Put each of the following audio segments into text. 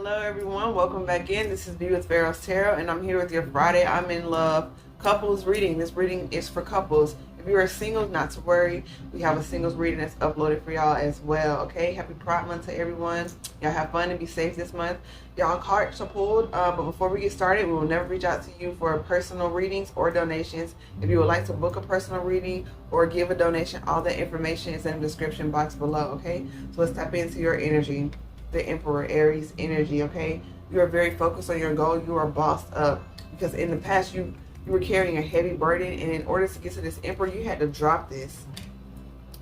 Hello everyone, welcome back in. This is B with PharaohsTarot, and I'm here with your Friday I'm in Love couples reading. This reading is for couples. If you are single, not to worry. We have a singles reading that's uploaded for y'all as well, okay? Happy Pride Month to everyone. Y'all have fun and be safe this month. Y'all cards are pulled, but before we get started, we will never reach out to you for personal readings or donations. If you would like to book a personal reading or give a donation, all that information is in the description box below, okay? So let's tap into your energy. The Emperor, Aries energy, okay? You are very focused on your goal. You are bossed up because in the past you were carrying a heavy burden, and in order to get to this Emperor, you had to drop this.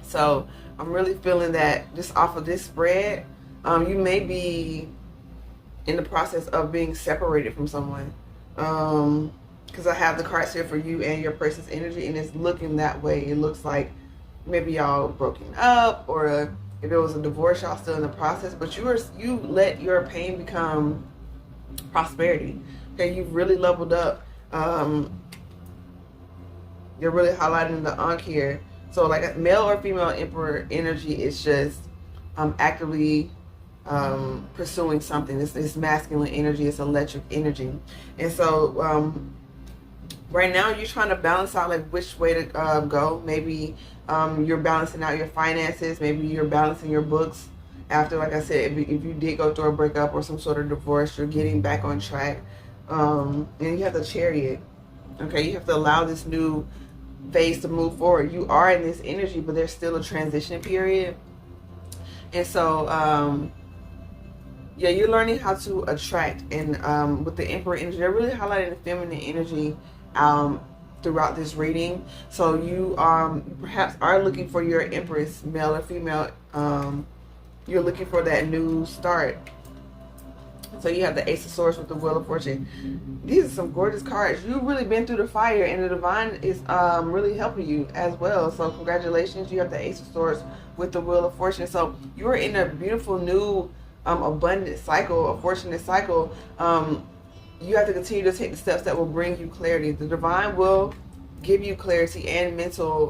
So I'm really feeling that just off of this spread, you may be in the process of being separated from someone. Because I have the cards here for you and your person's energy, and it's looking that way. It looks like maybe y'all broken up, or if it was a divorce, y'all still in the process, but you let your pain become prosperity. Okay, you've really leveled up. You're really highlighting the Ankh here. So like a male or female Emperor energy is just actively pursuing something. This masculine energy, it's electric energy. And so right now you're trying to balance out like which way to go. Maybe you're balancing out your finances. Maybe you're balancing your books after, like I said, if you did go through a breakup or some sort of divorce, you're getting back on track. And you have the Chariot. Okay, you have to allow this new phase to move forward. You are in this energy, but there's still a transition period. And so yeah, you're learning how to attract. And with the Emperor energy, they're really highlighting the feminine energy throughout this reading. So you perhaps are looking for your Empress, male or female. You're looking for that new start. So you have the Ace of Swords with the Wheel of Fortune. These are some gorgeous cards. You've really been through the fire, and the Divine is really helping you as well. So congratulations. You have the Ace of Swords with the Wheel of Fortune. So you're in a beautiful new abundant cycle, a fortunate cycle. You have to continue to take the steps that will bring you clarity. The Divine will give you clarity and mental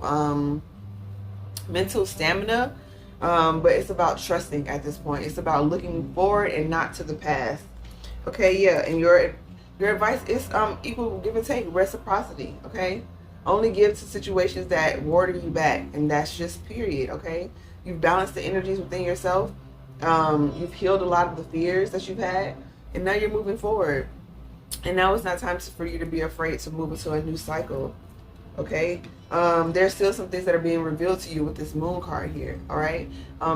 stamina, but it's about trusting at this point. It's about looking forward and not to the past. Okay, yeah, and your advice is equal give and take, reciprocity. Okay, only give to situations that water you back, and that's just period. Okay, you've balanced the energies within yourself. You've healed a lot of the fears that you've had, and now you're moving forward. And now it's not time for you to be afraid to move into a new cycle. Okay, there's still some things that are being revealed to you with this Moon card here. All right,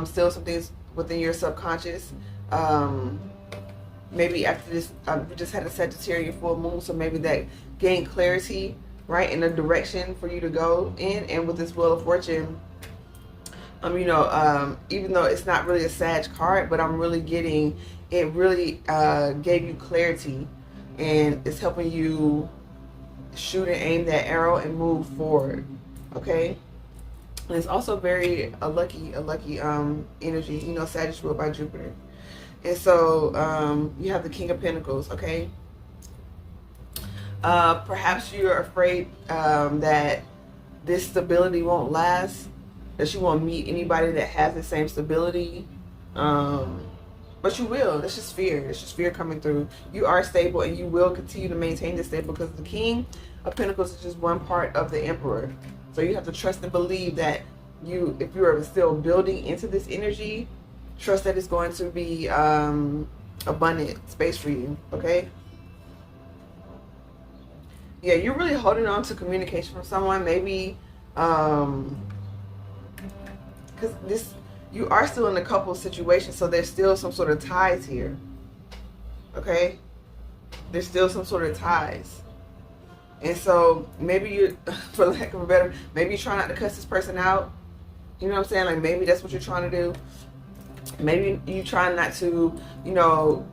still some things within your subconscious. Maybe after this, you just had a Sagittarius full moon, so maybe that gained clarity, right, in the direction for you to go in. And with this Wheel of Fortune, you know, even though it's not really a Sag card, but I'm really getting it really gave you clarity, and it's helping you shoot and aim that arrow and move forward. Okay, and it's also very a lucky energy. You know, Sagittarius ruled by Jupiter. And so you have the King of Pentacles. Okay, perhaps you're afraid that this stability won't last, that you won't meet anybody that has the same stability, but you will. That's just fear. It's just fear coming through. You are stable, and you will continue to maintain this stable, because the King of Pentacles is just one part of the Emperor. So you have to trust and believe that if you are still building into this energy, trust that it's going to be abundant space for you. Okay, yeah, you're really holding on to communication from someone, maybe because you are still in a couple situation, so there's still some sort of ties here. Okay, there's still some sort of ties. And so maybe you, for lack of a better, maybe you try not to cuss this person out. You know what I'm saying? Like maybe that's what you're trying to do. Maybe you try not to, you know,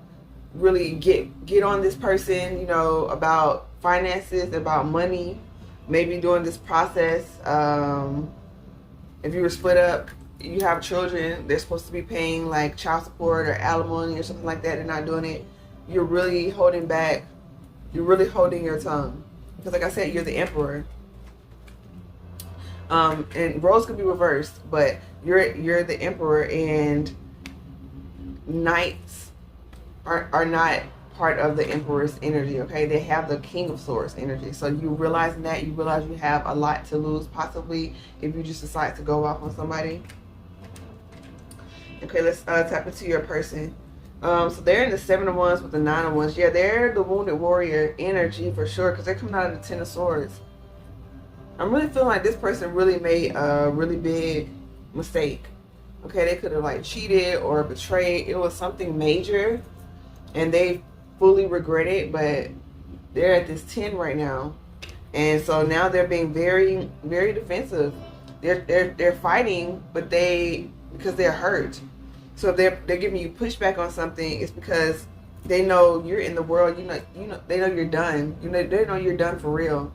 really get on this person, you know, about finances, about money. Maybe during this process, if you were split up, you have children, they're supposed to be paying like child support or alimony or something like that, they're not doing it. You're really holding back. You're really holding your tongue. Because like I said, you're the Emperor. And roles could be reversed, but you're the Emperor, and Knights are not part of the Emperor's energy, okay? They have the King of Swords energy. So you realizing that, you realize you have a lot to lose, possibly, if you just decide to go off on somebody. Okay, let's tap into your person. So they're in the 7 of Wands with the 9 of Wands. Yeah, they're the Wounded Warrior energy for sure, because they're coming out of the 10 of Swords. I'm really feeling like this person really made a really big mistake. Okay, they could have like cheated or betrayed. It was something major, and they fully regret it, but they're at this 10 right now. And so now they're being very, very defensive. They're fighting, but because they're hurt. So if they're giving you pushback on something, it's because they know you're in the world. They know you're done. They know you're done for real.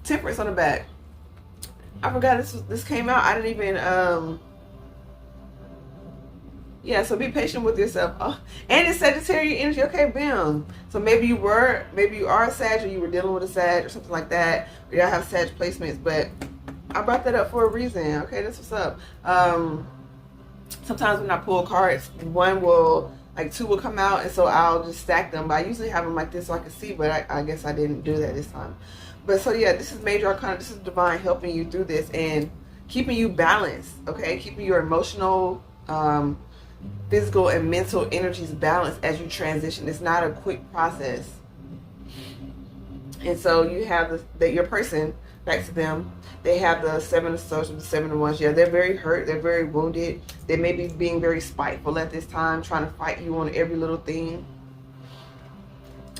Temperance on the back. I forgot this came out. I didn't even yeah, so be patient with yourself. Oh, and it's Sagittarius energy. Okay, bam. So maybe you are a Sag, or you were dealing with a Sag or something like that. Or y'all have Sag placements, but I brought that up for a reason. Okay, that's what's up. Sometimes when I pull cards, two will come out, and so I'll just stack them. But I usually have them like this so I can see, but I guess I didn't do that this time. But so yeah, this is major arcana. This is divine helping you through this and keeping you balanced, okay? Keeping your emotional, physical, and mental energies balanced as you transition. It's not a quick process. And so you have your person, back to them, they have the 7 of Swords with the 7 of Wands. Yeah, they're very hurt. They're very wounded. They may be being very spiteful at this time, trying to fight you on every little thing.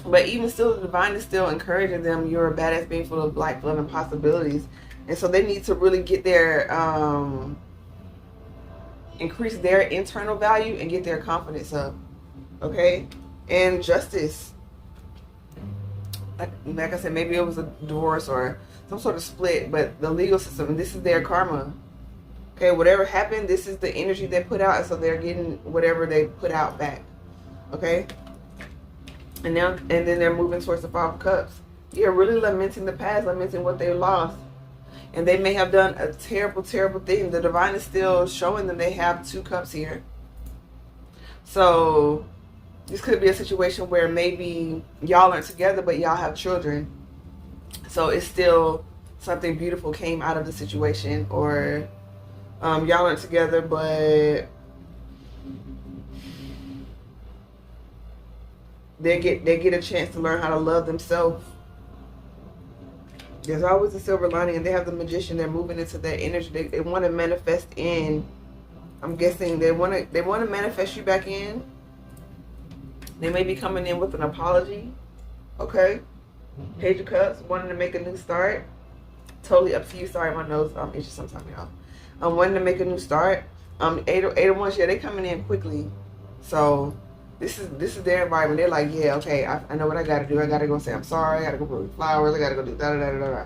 But even still, the divine is still encouraging them. You're a badass being full of life, love, and possibilities. And so they need to really get their, increase their internal value and get their confidence up. Okay? And justice. Like I said, maybe it was a divorce or some sort of split, but the legal system, and this is their karma. Okay, whatever happened, this is the energy they put out, and so they're getting whatever they put out back. Okay? And then they're moving towards the 5 of Cups. You're really lamenting the past, lamenting what they lost. And they may have done a terrible, terrible thing. The divine is still showing them they have 2 cups here. So this could be a situation where maybe y'all aren't together, but y'all have children. So it's still something beautiful came out of the situation. Or y'all aren't together, but they get a chance to learn how to love themselves. There's always a silver lining, and they have the Magician. They're moving into that energy. They want to manifest in. I'm guessing they want to manifest you back in. They may be coming in with an apology. Okay. Page of Cups, wanting to make a new start. Totally up to you. Sorry, my nose itches sometimes, y'all. I'm wanting to make a new start. Eight of Wands, yeah, they coming in quickly. So this is their environment. They're like, yeah, okay, I know what I gotta do. I gotta go say I'm sorry. I gotta go put flowers. I gotta go do da da da da da.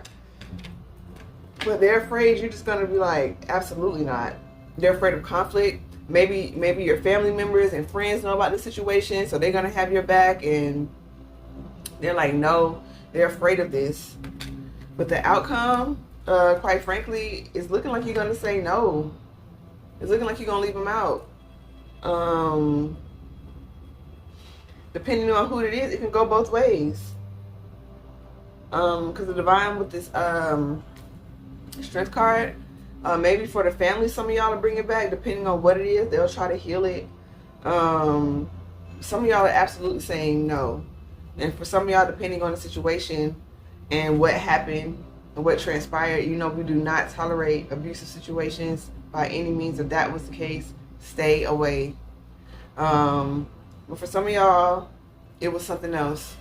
But they're afraid you're just gonna be like, absolutely not. They're afraid of conflict. Maybe your family members and friends know about the situation, so they're gonna have your back, and they're like, no, they're afraid of this. But the outcome, quite frankly, is looking like you're gonna say no. It's looking like you're gonna leave them out. Depending on who it is, it can go both ways. Because the divine with this strength card, maybe for the family, some of y'all will bring it back. Depending on what it is, they'll try to heal it. Some of y'all are absolutely saying no. And for some of y'all, depending on the situation and what happened and what transpired, we do not tolerate abusive situations by any means. If that was the case, stay away. But for some of y'all, it was something else.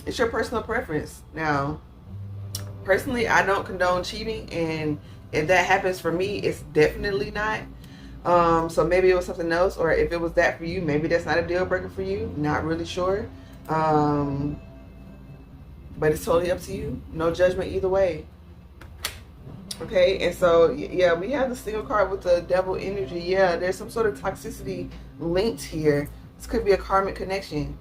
It's your personal preference. Now, personally, I don't condone cheating, and if that happens for me, it's definitely not. So maybe it was something else, or if it was that for you, maybe that's not a deal breaker for you. Not really sure. But it's totally up to you. No judgment either way. Okay, and so, yeah, we have the single card with the devil energy. Yeah, there's some sort of toxicity linked here. This could be a karmic connection.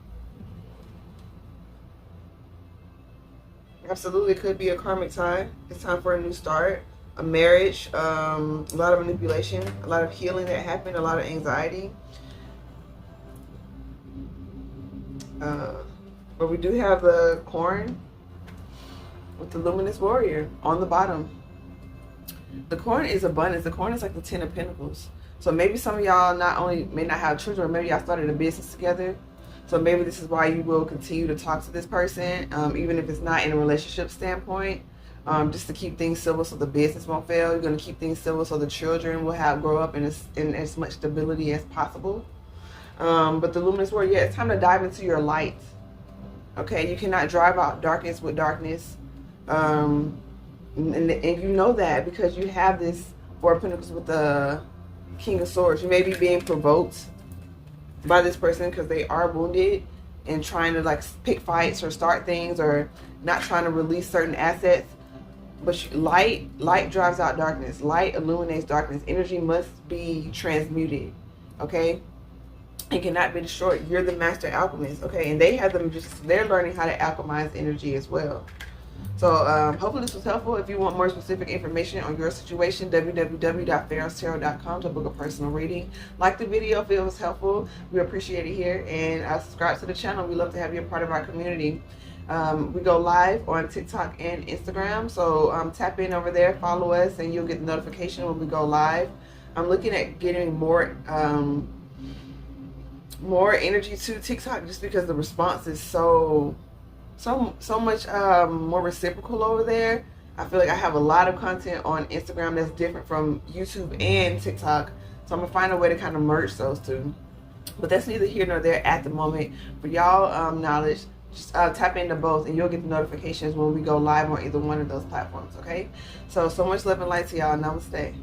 Absolutely could be a karmic tie. It's time for a new start. a marriage, a lot of manipulation, a lot of healing that happened, a lot of anxiety. But we do have the corn with the luminous warrior on the bottom. The corn is abundance. The corn is like the 10 of Pentacles. So maybe some of y'all not only may not have children, or maybe y'all started a business together. So maybe this is why you will continue to talk to this person, even if it's not in a relationship standpoint, just to keep things civil so the business won't fail. You're going to keep things civil so the children will grow up in as much stability as possible. But the luminous warrior, yeah, it's time to dive into your light. Okay, you cannot drive out darkness with darkness. And you know that because you have this Four of Pentacles with the King of Swords. You may be being provoked by this person because they are wounded and trying to like pick fights or start things or not trying to release certain assets. But light drives out darkness. Light illuminates darkness. Energy must be transmuted. Okay? It cannot be destroyed. You're the master alchemist. Okay? And they have them they're learning how to alchemize energy as well. So hopefully this was helpful. If you want more specific information on your situation, www.PharaohsTarot.com to book a personal reading. Like the video if it was helpful. We appreciate it here. And subscribe to the channel. We love to have you a part of our community. We go live on TikTok and Instagram. So tap in over there, follow us, and you'll get the notification when we go live. I'm looking at getting more energy to TikTok just because the response is so much more reciprocal over there. I feel like I have a lot of content on Instagram that's different from YouTube and TikTok, so I'm gonna find a way to kind of merge those two, but that's neither here nor there at the moment. For y'all knowledge, just tap into both and you'll get the notifications when we go live on either one of those platforms. Okay, so much love and light to y'all. Namaste.